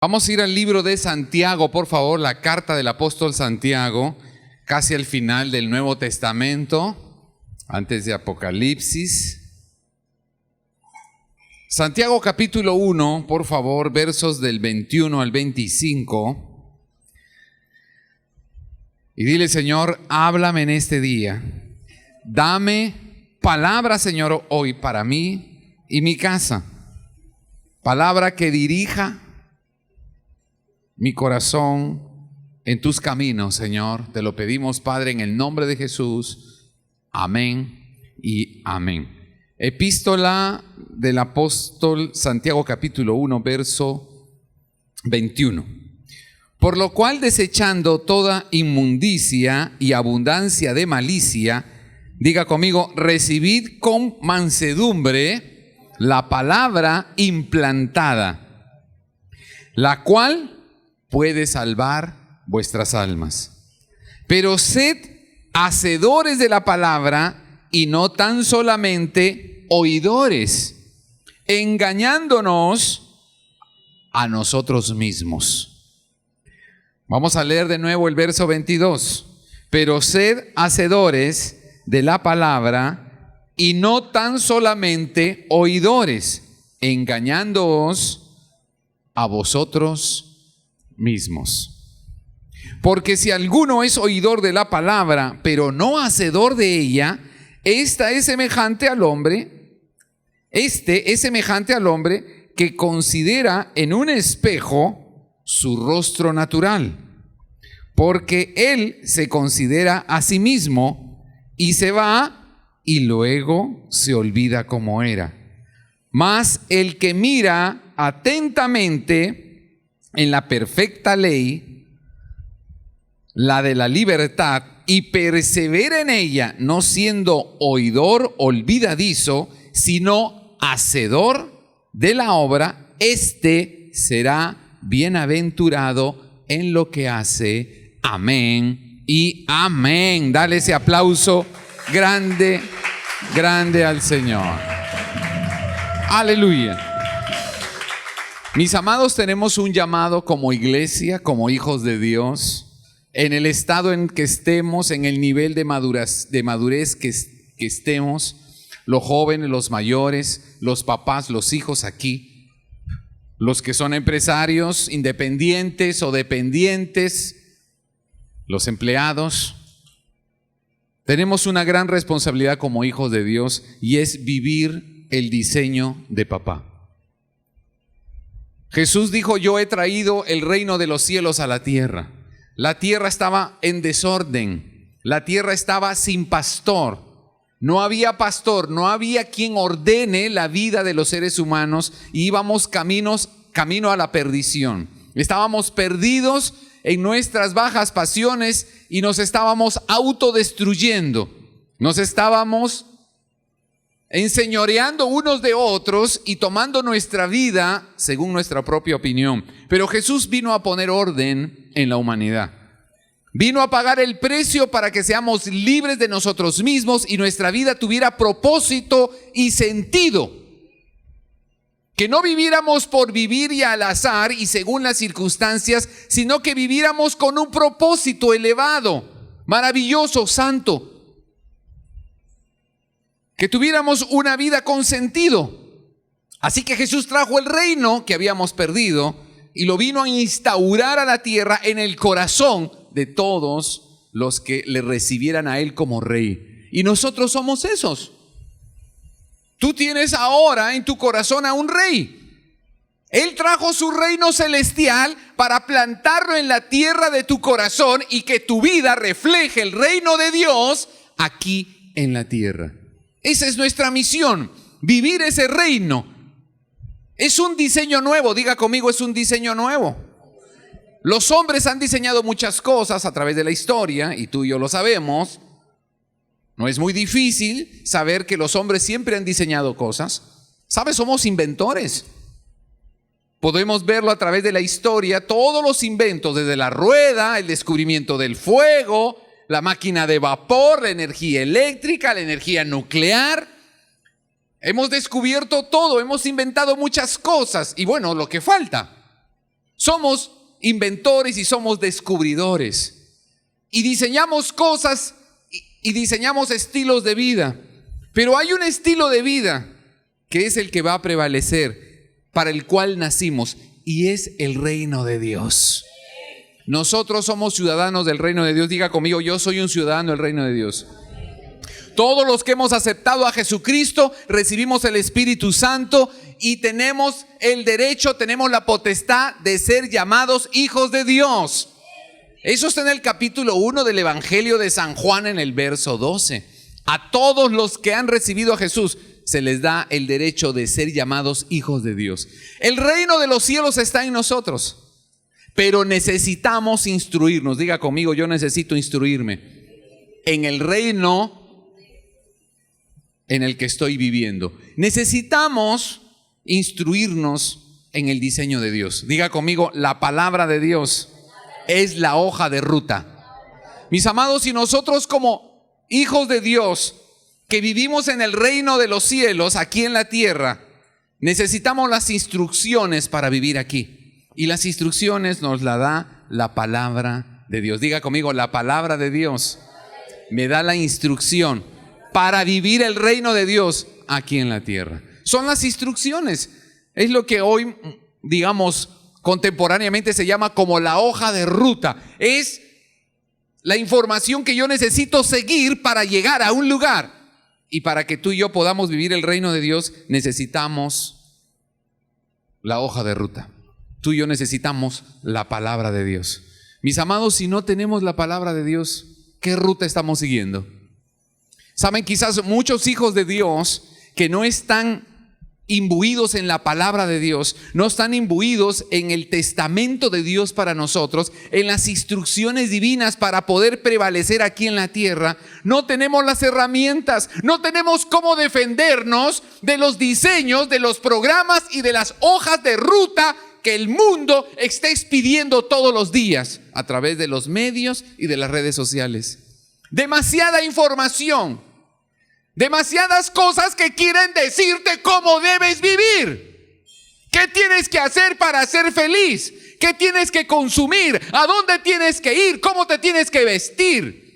Vamos a ir al libro de Santiago, por favor, la carta del apóstol Santiago, casi al final del Nuevo Testamento, antes de Apocalipsis. Santiago capítulo 1, por favor, versos del 21 al 25. Y dile, Señor, háblame en este día. Dame palabra, Señor, hoy para mí y mi casa. Palabra que dirija mi corazón en tus caminos, Señor. Te lo pedimos, Padre, en el nombre de Jesús. Amén y amén. Epístola del apóstol Santiago capítulo 1, verso 21. Por lo cual, desechando toda inmundicia y abundancia de malicia, diga conmigo, recibid con mansedumbre la palabra implantada, la cual puede salvar vuestras almas. Pero sed hacedores de la palabra y no tan solamente oidores, engañándonos a nosotros mismos. Vamos a leer de nuevo el verso 22. Pero sed hacedores de la palabra y no tan solamente oidores, engañándoos a vosotros mismos. Porque si alguno es oidor de la palabra, pero no hacedor de ella, esta es semejante al hombre, este es semejante al hombre que considera en un espejo su rostro natural, porque él se considera a sí mismo y se va y luego se olvida cómo era. Mas el que mira atentamente en la perfecta ley, la de la libertad, y persevera en ella, no siendo oidor olvidadizo, sino hacedor de la obra, éste será bienaventurado en lo que hace. Amén y amén. Dale ese aplauso grande, grande al Señor. Aleluya. Mis amados, tenemos un llamado como iglesia, como hijos de Dios, en el estado en que estemos, en el nivel de madurez que estemos, los jóvenes, los mayores, los papás, los hijos aquí, los que son empresarios, independientes o dependientes, los empleados. Tenemos una gran responsabilidad como hijos de Dios y es vivir el diseño de papá. Jesús dijo, yo he traído el reino de los cielos a la tierra. La tierra estaba en desorden, la tierra estaba sin pastor. No había pastor, no había quien ordene la vida de los seres humanos y íbamos camino a la perdición. Estábamos perdidos en nuestras bajas pasiones y nos estábamos autodestruyendo. Nos estábamos enseñoreando unos de otros y tomando nuestra vida según nuestra propia opinión. Pero Jesús vino a poner orden en la humanidad. Vino a pagar el precio para que seamos libres de nosotros mismos y nuestra vida tuviera propósito y sentido. Que no viviéramos por vivir y al azar y según las circunstancias, sino que viviéramos con un propósito elevado, maravilloso, santo. Que tuviéramos una vida con sentido. Así que Jesús trajo el reino que habíamos perdido y lo vino a instaurar a la tierra en el corazón de todos los que le recibieran a Él como Rey. Y nosotros somos esos. Tú tienes ahora en tu corazón a un Rey. Él trajo su reino celestial para plantarlo en la tierra de tu corazón y que tu vida refleje el reino de Dios aquí en la tierra. Esa es nuestra misión, vivir ese reino. Es un diseño nuevo, diga conmigo, es un diseño nuevo. Los hombres han diseñado muchas cosas a través de la historia y tú y yo lo sabemos. No es muy difícil saber que los hombres siempre han diseñado cosas. ¿Sabes? Somos inventores. Podemos verlo a través de la historia, todos los inventos, desde la rueda, el descubrimiento del fuego, la máquina de vapor, la energía eléctrica, la energía nuclear. Hemos descubierto todo, hemos inventado muchas cosas y bueno, lo que falta Somos inventores y somos descubridores. Y diseñamos cosas y diseñamos estilos de vida. Pero hay un estilo de vida que es el que va a prevalecer, para el cual nacimos, y es el reino de Dios. Nosotros somos ciudadanos del reino de Dios. Diga conmigo, yo soy un ciudadano del reino de Dios. Todos los que hemos aceptado a Jesucristo, recibimos el Espíritu Santo y tenemos el derecho, tenemos la potestad de ser llamados hijos de Dios. Eso está en el capítulo 1 del Evangelio de San Juan, en el verso 12. A todos los que han recibido a Jesús se les da el derecho de ser llamados hijos de Dios. El reino de los cielos está en nosotros, pero necesitamos instruirnos. Diga conmigo, yo necesito instruirme en el reino en el que estoy viviendo. Necesitamos instruirnos en el diseño de Dios. Diga conmigo, la palabra de Dios es la hoja de ruta. Mis amados, y nosotros como hijos de Dios, que vivimos en el reino de los cielos, aquí en la tierra, necesitamos las instrucciones para vivir aquí. Y las instrucciones nos las da la palabra de Dios. Diga conmigo, la palabra de Dios me da la instrucción para vivir el reino de Dios aquí en la tierra. Son las instrucciones. Es lo que hoy, digamos, contemporáneamente se llama como la hoja de ruta. Es la información que yo necesito seguir para llegar a un lugar. Y para que tú y yo podamos vivir el reino de Dios, necesitamos la hoja de ruta. Tú y yo necesitamos la palabra de Dios. Mis amados, si no tenemos la palabra de Dios, ¿qué ruta estamos siguiendo? Saben, quizás muchos hijos de Dios que no están imbuidos en la palabra de Dios, no están imbuidos en el testamento de Dios para nosotros, en las instrucciones divinas para poder prevalecer aquí en la tierra. No tenemos las herramientas, no tenemos cómo defendernos de los diseños, de los programas y de las hojas de ruta que el mundo está expidiendo todos los días a través de los medios y de las redes sociales. Demasiada información. Demasiadas cosas que quieren decirte cómo debes vivir. ¿Qué tienes que hacer para ser feliz? ¿Qué tienes que consumir? ¿A dónde tienes que ir? ¿Cómo te tienes que vestir?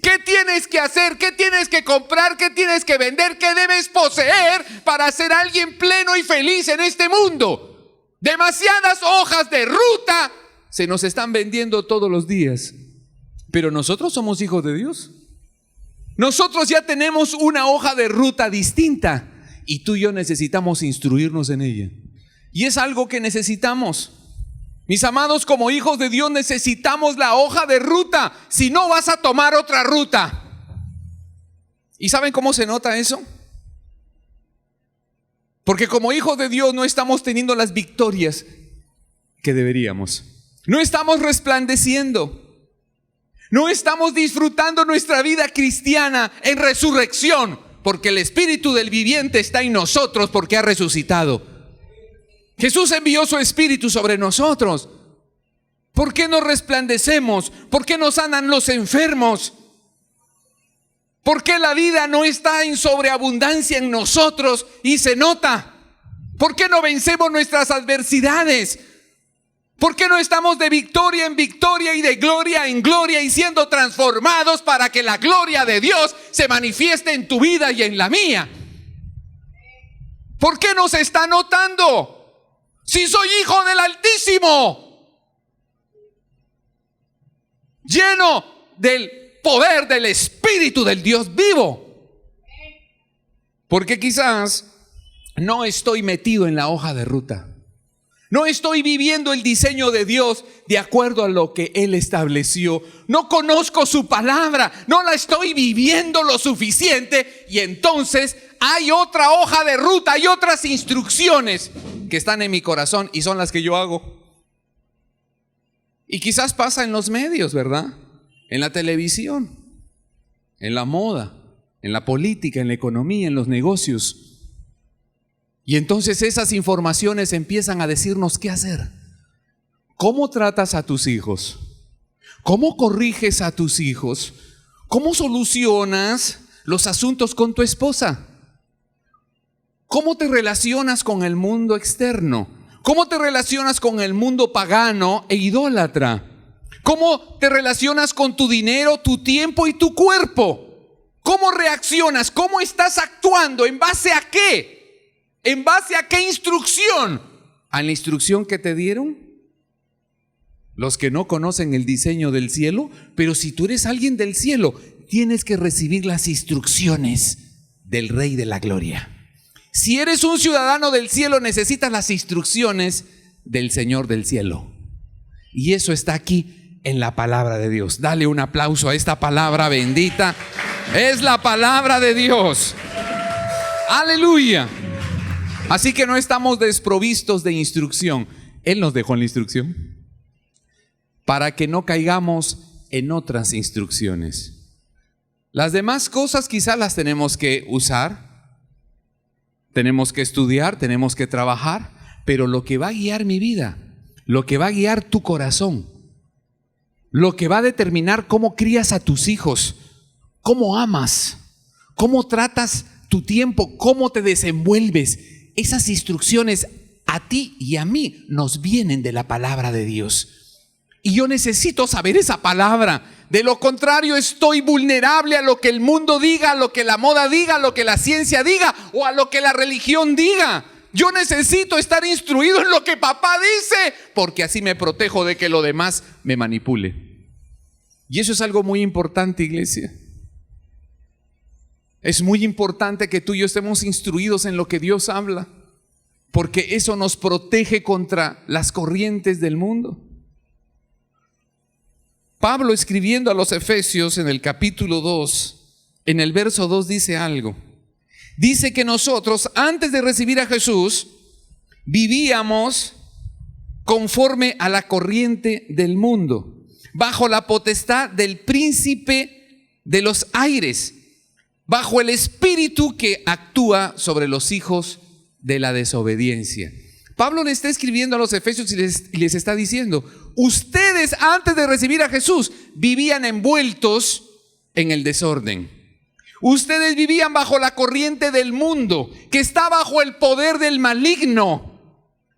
¿Qué tienes que hacer? ¿Qué tienes que comprar? ¿Qué tienes que vender? ¿Qué debes poseer para ser alguien pleno y feliz en este mundo? Demasiadas hojas de ruta se nos están vendiendo todos los días. Pero nosotros somos hijos de Dios. Nosotros ya tenemos una hoja de ruta distinta y tú y yo necesitamos instruirnos en ella. Y es algo que necesitamos. Mis amados, como hijos de Dios necesitamos la hoja de ruta. Si no, vas a tomar otra ruta. ¿Y saben cómo se nota eso? Porque como hijos de Dios no estamos teniendo las victorias que deberíamos. No estamos resplandeciendo. No estamos disfrutando nuestra vida cristiana en resurrección, porque el Espíritu del viviente está en nosotros porque ha resucitado. Jesús envió su Espíritu sobre nosotros. ¿Por qué no resplandecemos? ¿Por qué no sanan los enfermos? ¿Por qué la vida no está en sobreabundancia en nosotros y se nota? ¿Por qué no vencemos nuestras adversidades? ¿Por qué no estamos de victoria en victoria y de gloria en gloria y siendo transformados para que la gloria de Dios se manifieste en tu vida y en la mía? ¿Por qué no se está notando? Si soy hijo del Altísimo, lleno del poder del Espíritu del Dios vivo. Porque quizás no estoy metido en la hoja de ruta. No estoy viviendo el diseño de Dios de acuerdo a lo que Él estableció. No conozco su palabra, no la estoy viviendo lo suficiente. Y entonces hay otra hoja de ruta, hay otras instrucciones que están en mi corazón y son las que yo hago. Y quizás pasa en los medios, ¿verdad? En la televisión, en la moda, en la política, en la economía, en los negocios. Y entonces esas informaciones empiezan a decirnos qué hacer. ¿Cómo tratas a tus hijos? ¿Cómo corriges a tus hijos? ¿Cómo solucionas los asuntos con tu esposa? ¿Cómo te relacionas con el mundo externo? ¿Cómo te relacionas con el mundo pagano e idólatra? ¿Cómo te relacionas con tu dinero, tu tiempo y tu cuerpo? ¿Cómo reaccionas? ¿Cómo estás actuando? ¿En base a qué? ¿En base a qué instrucción? ¿A la instrucción que te dieron los que no conocen el diseño del cielo? Pero si tú eres alguien del cielo, tienes que recibir las instrucciones del Rey de la Gloria. Si eres un ciudadano del cielo, necesitas las instrucciones del Señor del cielo. Y eso está aquí en la palabra de Dios. Dale un aplauso a esta palabra bendita. Es la palabra de Dios. Aleluya. Así que no estamos desprovistos de instrucción. Él nos dejó la instrucción para que no caigamos en otras instrucciones. Las demás cosas quizás las tenemos que usar, tenemos que estudiar, tenemos que trabajar, pero lo que va a guiar mi vida, lo que va a guiar tu corazón, lo que va a determinar cómo crías a tus hijos, cómo amas, cómo tratas tu tiempo, cómo te desenvuelves, esas instrucciones a ti y a mí nos vienen de la palabra de Dios. Y yo necesito saber esa palabra. De lo contrario, estoy vulnerable a lo que el mundo diga, a lo que la moda diga, a lo que la ciencia diga o a lo que la religión diga. Yo necesito estar instruido en lo que papá dice, porque así me protejo de que lo demás me manipule. Y eso es algo muy importante, iglesia. Es muy importante que tú y yo estemos instruidos en lo que Dios habla, porque eso nos protege contra las corrientes del mundo. Pablo, escribiendo a los Efesios en el capítulo 2, en el verso 2 dice algo. Dice que nosotros, antes de recibir a Jesús, vivíamos conforme a la corriente del mundo, bajo la potestad del príncipe de los aires, bajo el espíritu que actúa sobre los hijos de la desobediencia. Pablo le está escribiendo a los Efesios y les está diciendo: ustedes antes de recibir a Jesús vivían envueltos en el desorden. Ustedes vivían bajo la corriente del mundo, que está bajo el poder del maligno,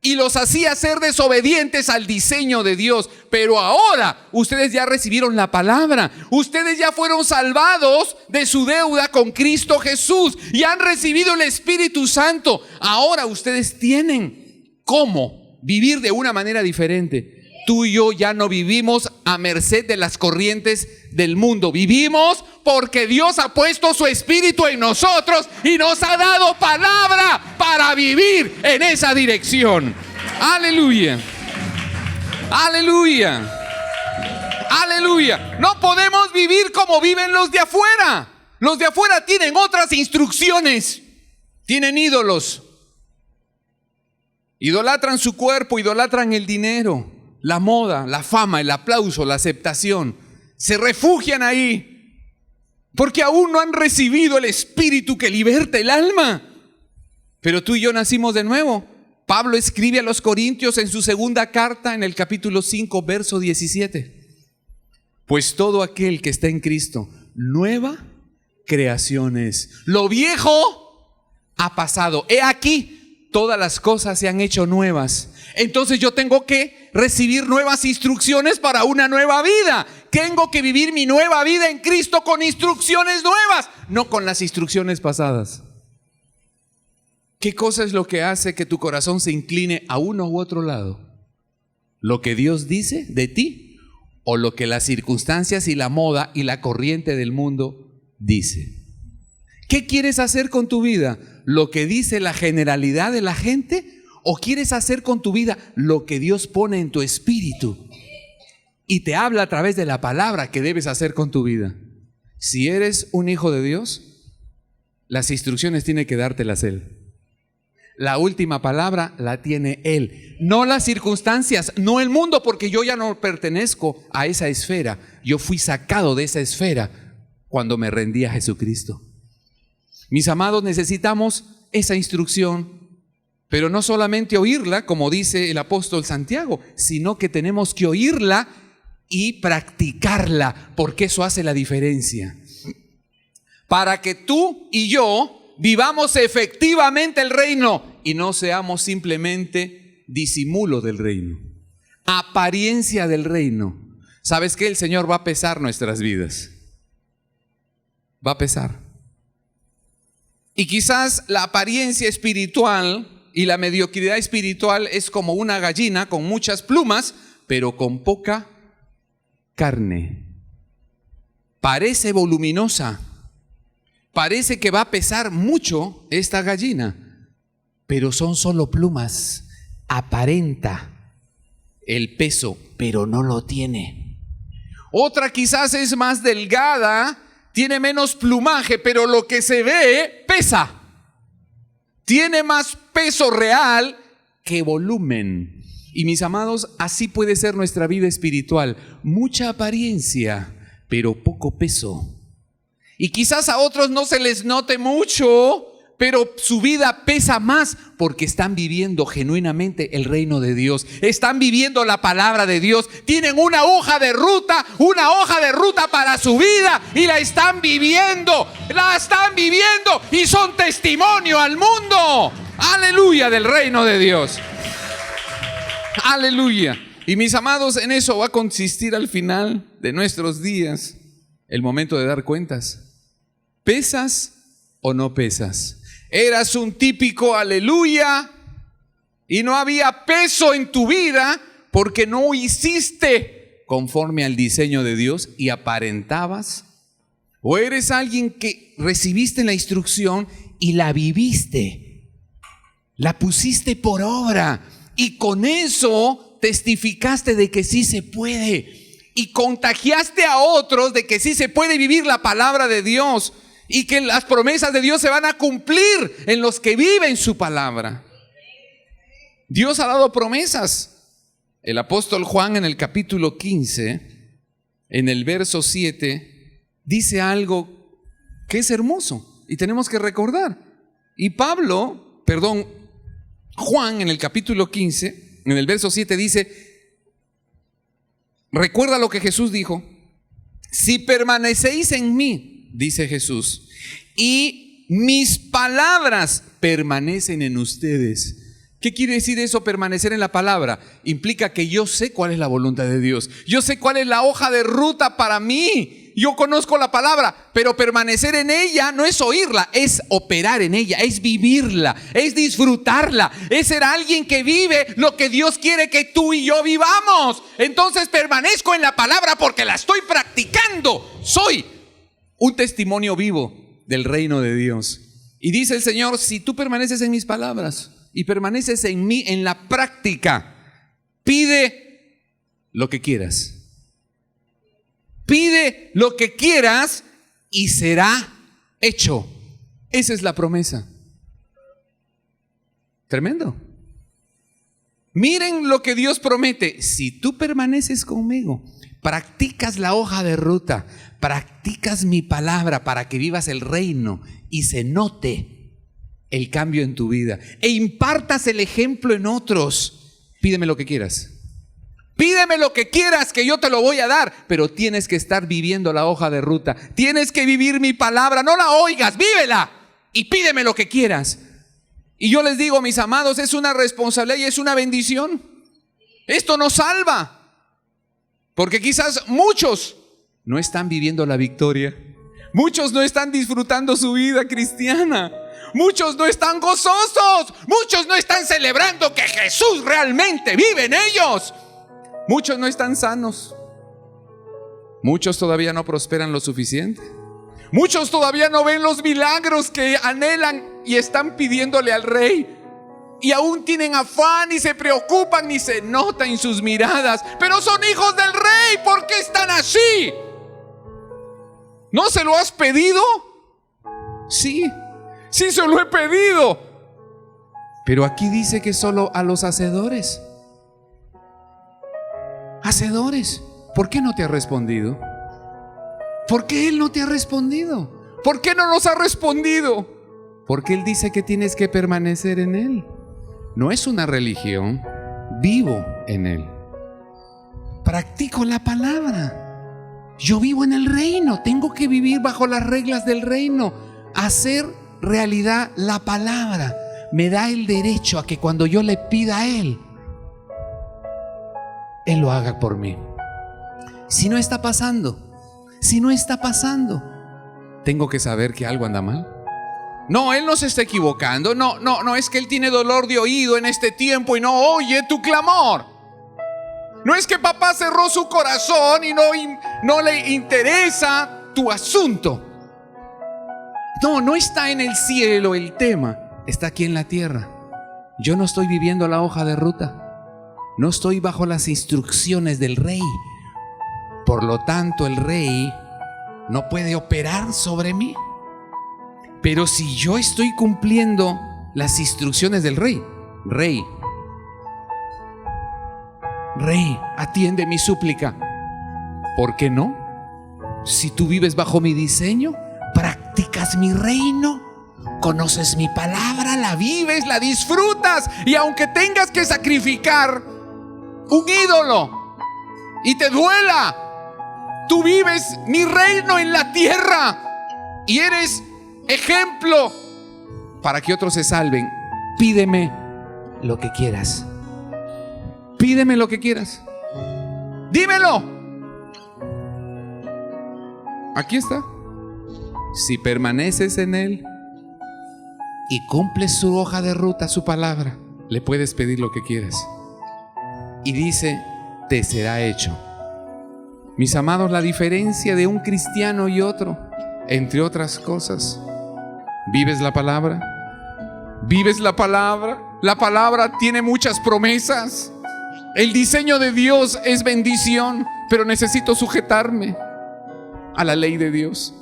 y los hacía ser desobedientes al diseño de Dios. Pero ahora ustedes ya recibieron la palabra, ustedes ya fueron salvados de su deuda con Cristo Jesús y han recibido el Espíritu Santo. Ahora ustedes tienen cómo vivir de una manera diferente. Tú y yo ya no vivimos a merced de las corrientes del mundo. Vivimos porque Dios ha puesto su Espíritu en nosotros y nos ha dado palabra para vivir en esa dirección. Aleluya. Aleluya. Aleluya. No podemos vivir como viven los de afuera. Los de afuera tienen otras instrucciones. Tienen ídolos. Idolatran su cuerpo, idolatran el dinero, la moda, la fama, el aplauso, la aceptación. Se refugian ahí porque aún no han recibido el Espíritu que liberta el alma. Pero tú y yo nacimos de nuevo. Pablo escribe a los Corintios en su segunda carta, en el capítulo 5, verso 17. Pues todo aquel que está en Cristo, nueva creación es. Lo viejo ha pasado. He aquí, todas las cosas se han hecho nuevas. Entonces yo tengo que recibir nuevas instrucciones para una nueva vida. Tengo que vivir mi nueva vida en Cristo con instrucciones nuevas, no con las instrucciones pasadas. ¿Qué cosa es lo que hace que tu corazón se incline a uno u otro lado? ¿Lo que Dios dice de ti o lo que las circunstancias y la moda y la corriente del mundo dice? ¿Qué quieres hacer con tu vida? ¿Lo que dice la generalidad de la gente? ¿O quieres hacer con tu vida lo que Dios pone en tu espíritu y te habla a través de la palabra que debes hacer con tu vida? Si eres un hijo de Dios, las instrucciones tiene que dártelas Él. La última palabra la tiene Él, no las circunstancias, no el mundo, porque yo ya no pertenezco a esa esfera. Yo fui sacado de esa esfera cuando me rendí a Jesucristo. Mis amados, necesitamos esa instrucción, pero no solamente oírla, como dice el apóstol Santiago, sino que tenemos que oírla y practicarla, porque eso hace la diferencia. Para que tú y yo vivamos efectivamente el reino y no seamos simplemente disimulo del reino, apariencia del reino. ¿Sabes qué? El Señor va a pesar nuestras vidas. Va a pesar. Y quizás la apariencia espiritual y la mediocridad espiritual es como una gallina con muchas plumas, pero con poca carne. Parece voluminosa, parece que va a pesar mucho esta gallina, pero son solo plumas. Aparenta el peso, pero no lo tiene. Otra quizás es más delgada, tiene menos plumaje, pero lo que se ve pesa. Tiene más peso real que volumen. Y mis amados, así puede ser nuestra vida espiritual. Mucha apariencia, pero poco peso. Y quizás a otros no se les note mucho, pero su vida pesa más porque están viviendo genuinamente el reino de Dios. Están viviendo la palabra de Dios. Tienen una hoja de ruta para su vida y la están viviendo y son testimonio al mundo. Aleluya del reino de Dios. Aleluya. Y mis amados, en eso va a consistir al final de nuestros días el momento de dar cuentas. ¿Pesas o no pesas? Eras un típico aleluya y no había peso en tu vida porque no hiciste conforme al diseño de Dios y aparentabas. O eres alguien que recibiste la instrucción y la viviste, la pusiste por obra y con eso testificaste de que sí se puede y contagiaste a otros de que sí se puede vivir la palabra de Dios. Y que las promesas de Dios se van a cumplir en los que viven su palabra. Dios ha dado promesas. El apóstol Juan en el capítulo 15, en el verso 7, dice algo que es hermoso y tenemos que recordar. Y Juan en el capítulo 15, en el verso 7 dice, recuerda lo que Jesús dijo, si permanecéis en mí, dice Jesús, y mis palabras permanecen en ustedes. ¿Qué quiere decir eso, permanecer en la palabra? Implica que yo sé cuál es la voluntad de Dios. Yo sé cuál es la hoja de ruta para mí. Yo conozco la palabra, pero permanecer en ella no es oírla, es operar en ella, es vivirla, es disfrutarla, es ser alguien que vive lo que Dios quiere que tú y yo vivamos. Entonces permanezco en la palabra porque la estoy practicando. Soy un testimonio vivo del reino de Dios. Y dice el Señor, si tú permaneces en mis palabras y permaneces en mí en la práctica, pide lo que quieras. Pide lo que quieras y será hecho. Esa es la promesa. Tremendo. Miren lo que Dios promete. Si tú permaneces conmigo, practicas la hoja de ruta, practicas mi palabra para que vivas el reino y se note el cambio en tu vida e impartas el ejemplo en otros, pídeme lo que quieras. Pídeme lo que quieras que yo te lo voy a dar, pero tienes que estar viviendo la hoja de ruta. Tienes que vivir mi palabra, no la oigas, vívela y pídeme lo que quieras. Y yo les digo, mis amados, es una responsabilidad y es una bendición. Esto nos salva. Porque quizás muchos no están viviendo la victoria. Muchos no están disfrutando su vida cristiana. Muchos no están gozosos. Muchos no están celebrando que Jesús realmente vive en ellos. Muchos no están sanos. Muchos todavía no prosperan lo suficiente. Muchos todavía no ven los milagros que anhelan y están pidiéndole al Rey. Y aún tienen afán y se preocupan y se nota en sus miradas. Pero son hijos del Rey, ¿por qué están así? ¿No se lo has pedido? Sí, sí se lo he pedido. Pero aquí dice que solo a los hacedores. Hacedores. ¿Por qué no te ha respondido? ¿Por qué Él no te ha respondido? ¿Por qué no nos ha respondido? Porque Él dice que tienes que permanecer en Él. No es una religión, vivo en Él. Practico la palabra. Yo vivo en el reino, tengo que vivir bajo las reglas del reino. Hacer realidad la palabra me da el derecho a que cuando yo le pida a Él, Él lo haga por mí. Si no está pasando, tengo que saber que algo anda mal. No, Él no se está equivocando. No, es que Él tiene dolor de oído en este tiempo y no oye tu clamor. No es que papá cerró su corazón y no le interesa tu asunto. No está en el cielo el tema, está aquí en la tierra. Yo no estoy viviendo la hoja de ruta. No estoy bajo las instrucciones del rey. Por lo tanto, el rey no puede operar sobre mí. Pero si yo estoy cumpliendo las instrucciones del rey, Rey, atiende mi súplica. ¿Por qué no? Si tú vives bajo mi diseño, practicas mi reino, conoces mi palabra, la vives, la disfrutas. Y aunque tengas que sacrificar un ídolo y te duela, tú vives mi reino en la tierra y eres ejemplo para que otros se salven. Pídeme lo que quieras. Pídeme lo que quieras. Dímelo. Aquí está. Si permaneces en Él y cumples su hoja de ruta, su palabra, le puedes pedir lo que quieras. Y dice, te será hecho. Mis amados, la diferencia de un cristiano y otro, entre otras cosas, ¿vives la palabra? ¿Vives la palabra? La palabra tiene muchas promesas. El diseño de Dios es bendición, pero necesito sujetarme a la ley de Dios,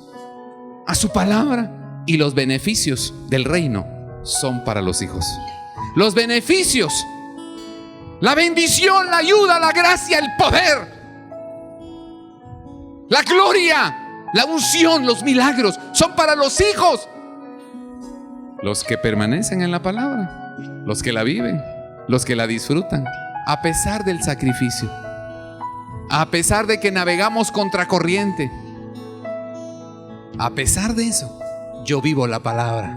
a su palabra. Y los beneficios del reino son para los hijos. Los beneficios, la bendición, la ayuda, la gracia, el poder, la gloria, la unción, los milagros son para los hijos. Los que permanecen en la palabra, los que la viven, los que la disfrutan, a pesar del sacrificio, a pesar de que navegamos contracorriente, a pesar de eso, yo vivo la palabra.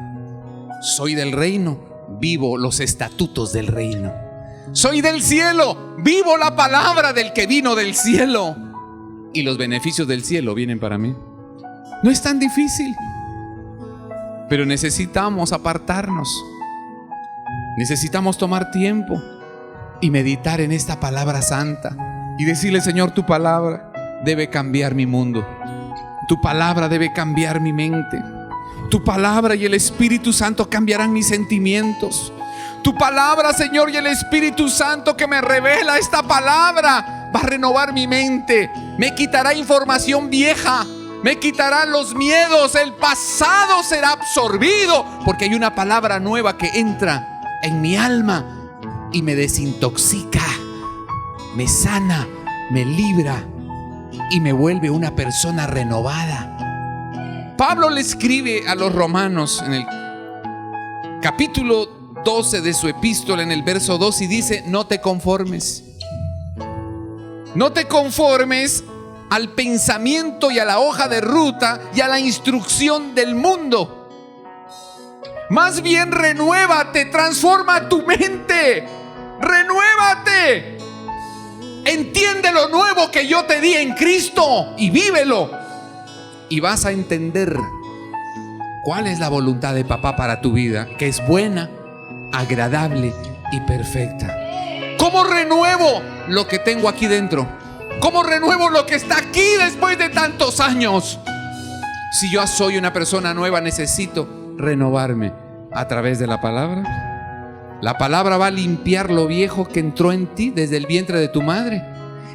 Soy del reino, vivo los estatutos del reino. Soy del cielo, vivo la palabra del que vino del cielo. Y los beneficios del cielo vienen para mí. No es tan difícil, pero necesitamos apartarnos. Necesitamos tomar tiempo y meditar en esta palabra santa y decirle: Señor, tu palabra debe cambiar mi mundo. Tu palabra debe cambiar mi mente. Tu palabra y el Espíritu Santo cambiarán mis sentimientos. Tu palabra, Señor, y el Espíritu Santo que me revela esta palabra va a renovar mi mente. Me quitará información vieja, me quitará los miedos. El pasado será absorbido porque hay una palabra nueva que entra en mi alma y me desintoxica, me sana, me libra y me vuelve una persona renovada. Pablo le escribe a los romanos en el capítulo 12 de su epístola, en el verso 2, y dice: no te conformes al pensamiento y a la hoja de ruta y a la instrucción del mundo. Más bien renuévate, transforma tu mente, renuévate. Entiende lo nuevo que yo te di en Cristo y vívelo. Y vas a entender cuál es la voluntad de papá para tu vida, que es buena, agradable y perfecta. ¿Cómo renuevo lo que tengo aquí dentro? ¿Cómo renuevo lo que está aquí después de tantos años? Si yo soy una persona nueva, necesito renovarme a través de la palabra. La palabra va a limpiar lo viejo que entró en ti desde el vientre de tu madre.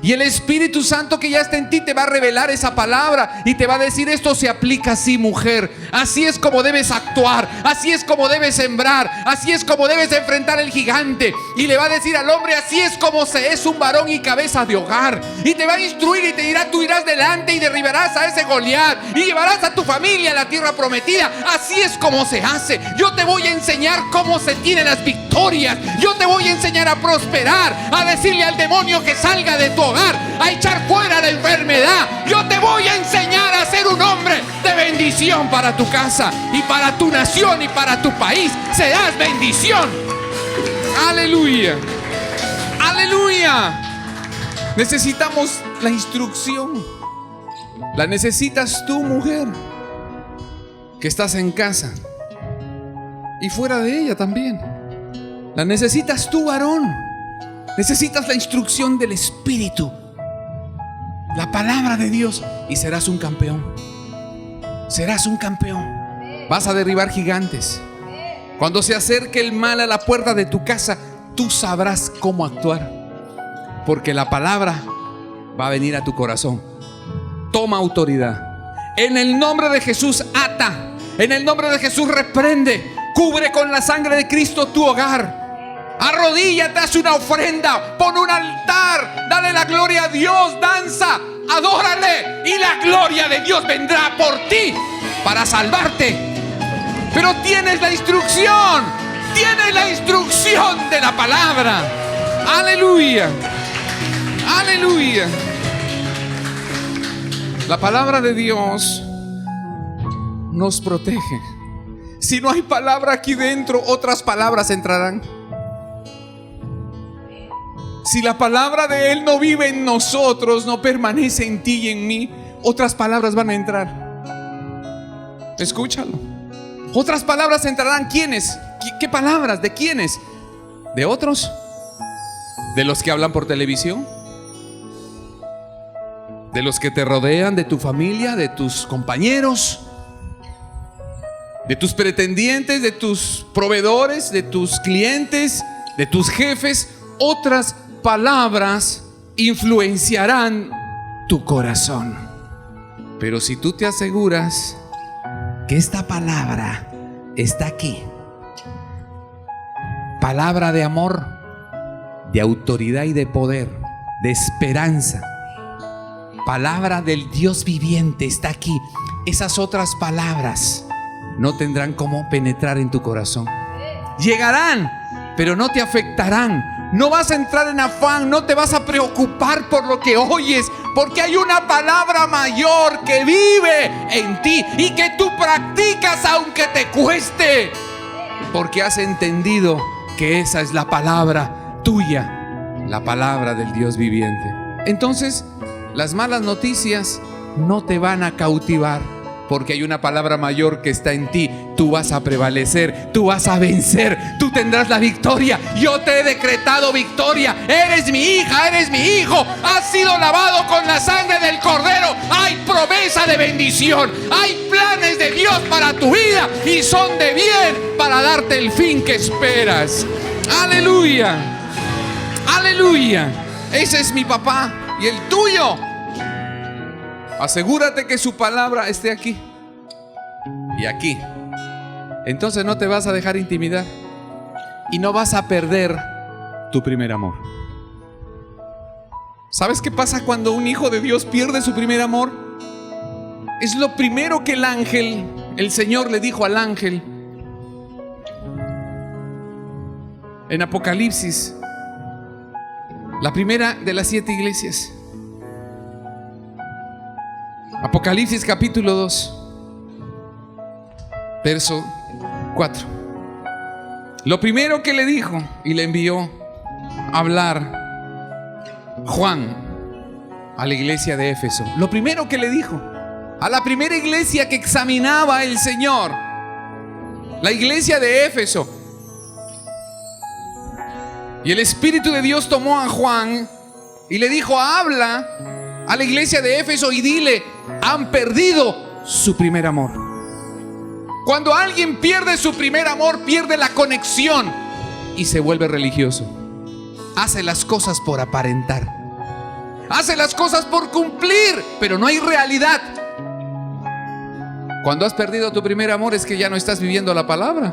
Y el Espíritu Santo que ya está en ti te va a revelar esa palabra y te va a decir: esto se aplica así, mujer. Así es como debes actuar, así es como debes sembrar, así es como debes enfrentar el gigante. Y le va a decir al hombre: así es como se es un varón y cabeza de hogar. Y te va a instruir y te dirá: tú irás delante y derribarás a ese Goliat y llevarás a tu familia a la tierra prometida. Así es como se hace. Yo te voy a enseñar cómo se tienen las victorias. Yo te voy a enseñar a prosperar, a decirle al demonio que salga de tu hogar, a echar fuera la enfermedad. Yo te voy a enseñar a ser un hombre de bendición para tu casa y para tu nación y para tu país. Serás bendición. Aleluya, aleluya. Necesitamos la instrucción. La necesitas tú, mujer, que estás en casa y fuera de ella también. La necesitas tú, varón. Necesitas la instrucción del Espíritu, la palabra de Dios, y serás un campeón. Serás un campeón. Vas a derribar gigantes. Cuando se acerque el mal a la puerta de tu casa, tú sabrás cómo actuar, porque la palabra va a venir a tu corazón. Toma autoridad. En el nombre de Jesús, ata. En el nombre de Jesús, reprende. Cubre con la sangre de Cristo tu hogar. Arrodíllate, haz una ofrenda, pon un altar, dale la gloria a Dios, danza, adórale, y la gloria de Dios vendrá por ti para salvarte. Pero tienes la instrucción de la palabra. Aleluya, aleluya. La palabra de Dios nos protege. Si no hay palabra aquí dentro, otras palabras entrarán. Si la palabra de Él no vive en nosotros, no permanece en ti y en mí, otras palabras van a entrar. Escúchalo. Otras palabras entrarán. ¿Quiénes? ¿Qué palabras? ¿De quiénes? ¿De otros? ¿De los que hablan por televisión? ¿De los que te rodean? ¿De tu familia? ¿De tus compañeros? ¿De tus pretendientes? ¿De tus proveedores? ¿De tus clientes? ¿De tus jefes? Otras palabras influenciarán tu corazón. Pero si tú te aseguras que esta palabra está aquí, palabra de amor, de autoridad y de poder, de esperanza, palabra del Dios viviente está aquí, esas otras palabras no tendrán cómo penetrar en tu corazón. Llegarán, pero no te afectarán. No vas a entrar en afán, no te vas a preocupar por lo que oyes, porque hay una palabra mayor que vive en ti y que tú practicas aunque te cueste, porque has entendido que esa es la palabra tuya, la palabra del Dios viviente. Entonces, las malas noticias no te van a cautivar, porque hay una palabra mayor que está en ti. Tú vas a prevalecer, tú vas a vencer, tú tendrás la victoria. Yo te he decretado victoria. Eres mi hija, eres mi hijo. Has sido lavado con la sangre del Cordero. Hay promesa de bendición. Hay planes de Dios para tu vida y son de bien para darte el fin que esperas. Aleluya, aleluya. Ese es mi papá y el tuyo. Asegúrate que su palabra esté aquí y aquí. Entonces no te vas a dejar intimidar y no vas a perder tu primer amor. ¿Sabes qué pasa cuando un hijo de Dios pierde su primer amor? Es lo primero que el Señor le dijo al ángel en Apocalipsis, la primera de las 7 iglesias. Apocalipsis capítulo 2, verso 4. Lo primero que le dijo y le envió a hablar Juan a la iglesia de Éfeso. Lo primero que le dijo a la primera iglesia que examinaba el Señor, la iglesia de Éfeso. Y el Espíritu de Dios tomó a Juan y le dijo: habla a la iglesia de Éfeso y dile: han perdido su primer amor. Cuando alguien pierde su primer amor, pierde la conexión y se vuelve religioso. Hace las cosas por aparentar, hace las cosas por cumplir, pero no hay realidad. Cuando has perdido tu primer amor es que ya no estás viviendo la palabra.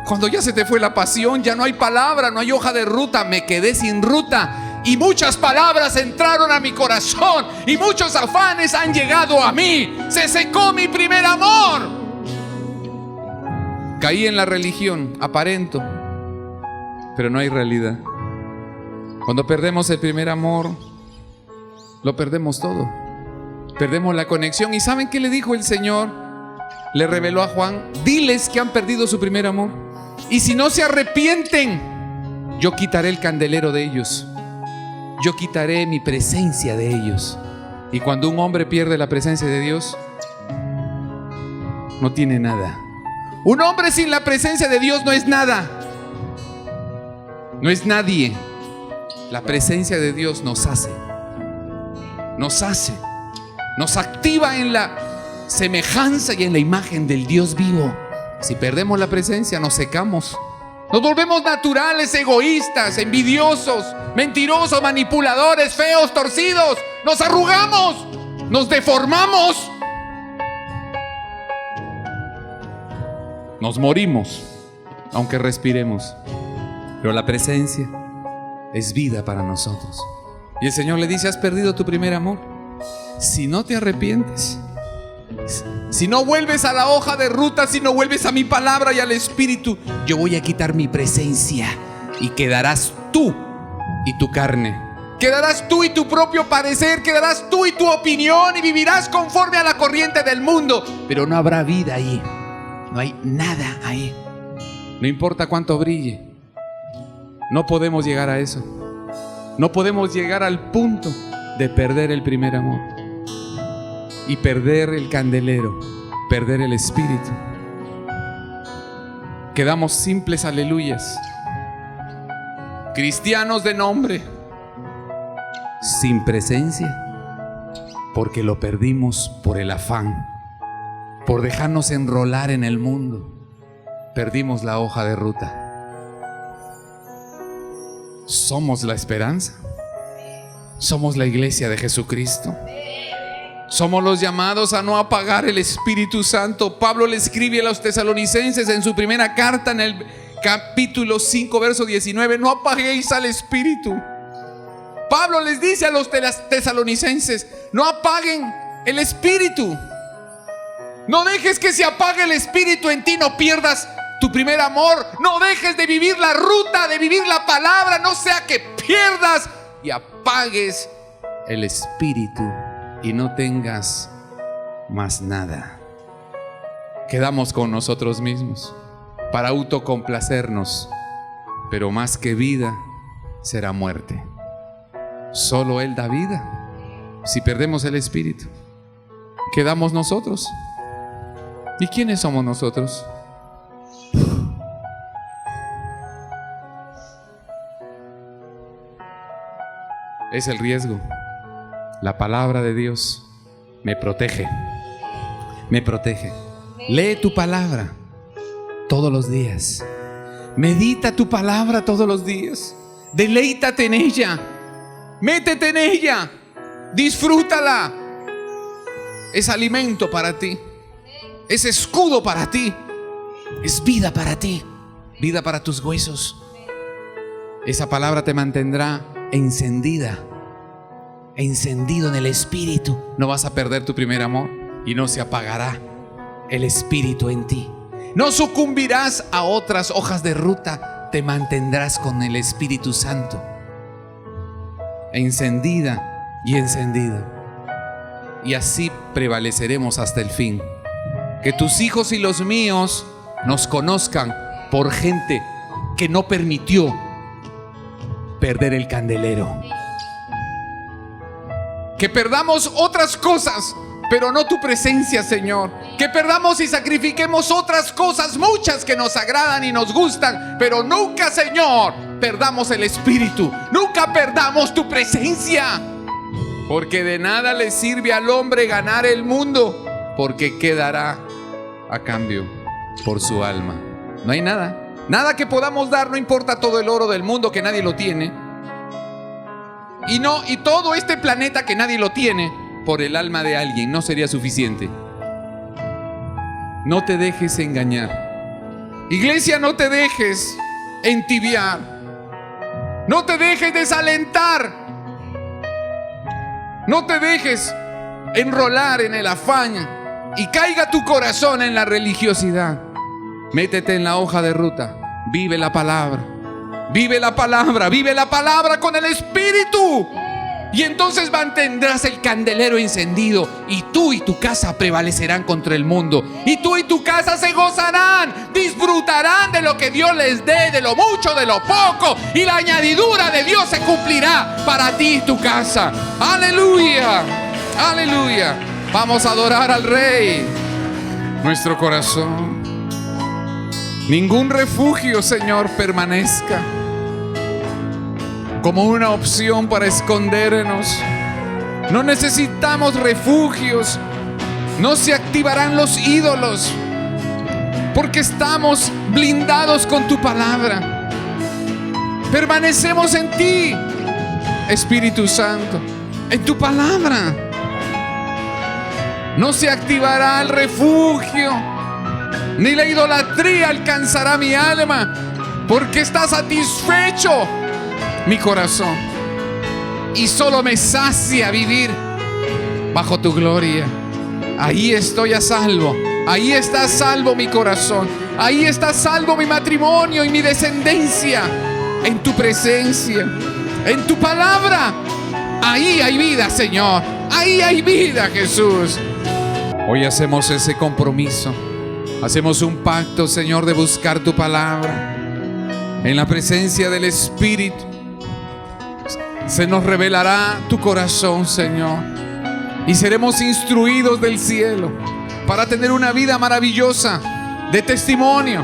Cuando ya se te fue la pasión, ya no hay palabra, no hay hoja de ruta. Me quedé sin ruta y muchas palabras entraron a mi corazón y muchos afanes han llegado a mí. Se secó mi primer amor. Caí en la religión, aparento, pero no hay realidad. Cuando perdemos el primer amor, lo perdemos todo. Perdemos la conexión. ¿Y saben qué le dijo el Señor? Le reveló a Juan: diles que han perdido su primer amor. Y si no se arrepienten, yo quitaré el candelero de ellos. yo quitaré mi presencia de ellos. Y cuando un hombre pierde la presencia de Dios, no tiene nada. Un hombre sin la presencia de Dios no es nada. No es nadie. La presencia de Dios nos hace, nos activa en la semejanza y en la imagen del Dios vivo. Si perdemos la presencia, nos secamos. Nos volvemos naturales, egoístas, envidiosos, mentirosos, manipuladores, feos, torcidos. Nos arrugamos, nos deformamos. Nos morimos, aunque respiremos. Pero la presencia es vida para nosotros. Y el Señor le dice: has perdido tu primer amor. Si no te arrepientes, si no vuelves a la hoja de ruta, si no vuelves a mi palabra y al Espíritu, yo voy a quitar mi presencia y quedarás tú y tu carne. Quedarás tú y tu propio parecer, quedarás tú y tu opinión, y vivirás conforme a la corriente del mundo. Pero no habrá vida ahí, no hay nada ahí. No importa cuánto brille, no podemos llegar a eso. No podemos llegar al punto de perder el primer amor y perder el candelero, perder el Espíritu. Quedamos simples aleluyas, cristianos de nombre, sin presencia, porque lo perdimos por el afán, por dejarnos enrolar en el mundo. Perdimos la hoja de ruta. Somos la esperanza. Somos la iglesia de Jesucristo. Somos los llamados a no apagar el Espíritu Santo. Pablo le escribe a los tesalonicenses en su primera carta, en el capítulo 5, verso 19: no apaguéis al Espíritu. Pablo les dice a los tesalonicenses: no apaguen el Espíritu. No dejes que se apague el Espíritu en ti. No pierdas tu primer amor. No dejes de vivir la ruta, de vivir la palabra. No sea que pierdas y apagues el Espíritu y no tengas más nada. Quedamos con nosotros mismos para autocomplacernos, pero más que vida será muerte. Solo Él da vida. Si perdemos el Espíritu, quedamos nosotros. ¿Y quiénes somos nosotros? Es el riesgo. La palabra de Dios me protege. Me protege. Lee tu palabra todos los días. Medita tu palabra todos los días. Deleítate en ella. Métete en ella. Disfrútala. Es alimento para ti. Es escudo para ti. Es vida para ti. Vida para tus huesos. Esa palabra te mantendrá encendida, encendido en el Espíritu. No vas a perder tu primer amor y no se apagará el Espíritu en ti. No sucumbirás a otras hojas de ruta. Te mantendrás con el Espíritu Santo, encendida y encendido. Y así prevaleceremos hasta el fin. Que tus hijos y los míos nos conozcan por gente que no permitió perder el candelero. Que perdamos otras cosas, pero no tu presencia, Señor. Que perdamos y sacrifiquemos otras cosas, muchas que nos agradan y nos gustan, pero nunca, Señor, perdamos el Espíritu. Nunca perdamos tu presencia. Porque de nada le sirve al hombre ganar el mundo, porque quedará a cambio por su alma. No hay nada. Nada que podamos dar, no importa todo el oro del mundo que nadie lo tiene. Y todo este planeta que nadie lo tiene, por el alma de alguien no sería suficiente. No te dejes engañar. Iglesia, no te dejes entibiar. No te dejes desalentar. No te dejes enrolar en el afán y caiga tu corazón en la religiosidad. Métete en la hoja de ruta. Vive la palabra. Vive la palabra. Vive la palabra con el Espíritu. Y entonces mantendrás el candelero encendido, y tú y tu casa prevalecerán contra el mundo. Y tú y tu casa se gozarán, disfrutarán de lo que Dios les dé, de lo mucho, de lo poco. Y la añadidura de Dios se cumplirá para ti y tu casa. Aleluya, aleluya. Vamos a adorar al Rey. Nuestro corazón. Ningún refugio, Señor, permanezca como una opción para escondernos. No necesitamos refugios. No se activarán los ídolos, porque estamos blindados con tu palabra. Permanecemos en ti, Espíritu Santo, en tu palabra. No se activará el refugio, ni la idolatría alcanzará mi alma, porque está satisfecho mi corazón, y solo me sacia vivir bajo tu gloria. Ahí estoy a salvo. Ahí está a salvo mi corazón. Ahí está a salvo mi matrimonio y mi descendencia. En tu presencia, en tu palabra. Ahí hay vida, Señor. Ahí hay vida, Jesús. Hoy hacemos ese compromiso. Hacemos un pacto, Señor, de buscar tu palabra. En la presencia del Espíritu se nos revelará tu corazón, Señor, y seremos instruidos del cielo para tener una vida maravillosa de testimonio.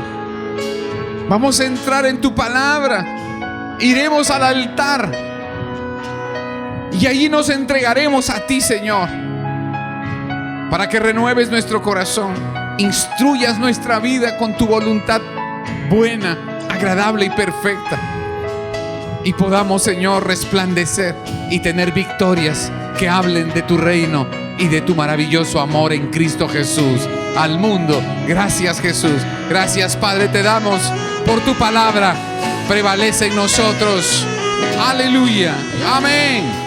Vamos a entrar en tu palabra, iremos al altar y allí nos entregaremos a ti, Señor, para que renueves nuestro corazón, instruyas nuestra vida con tu voluntad buena, agradable y perfecta, y podamos, Señor, resplandecer y tener victorias que hablen de tu reino y de tu maravilloso amor en Cristo Jesús al mundo. Gracias, Jesús. Gracias, Padre, te damos por tu palabra. Prevalece en nosotros. Aleluya. Amén.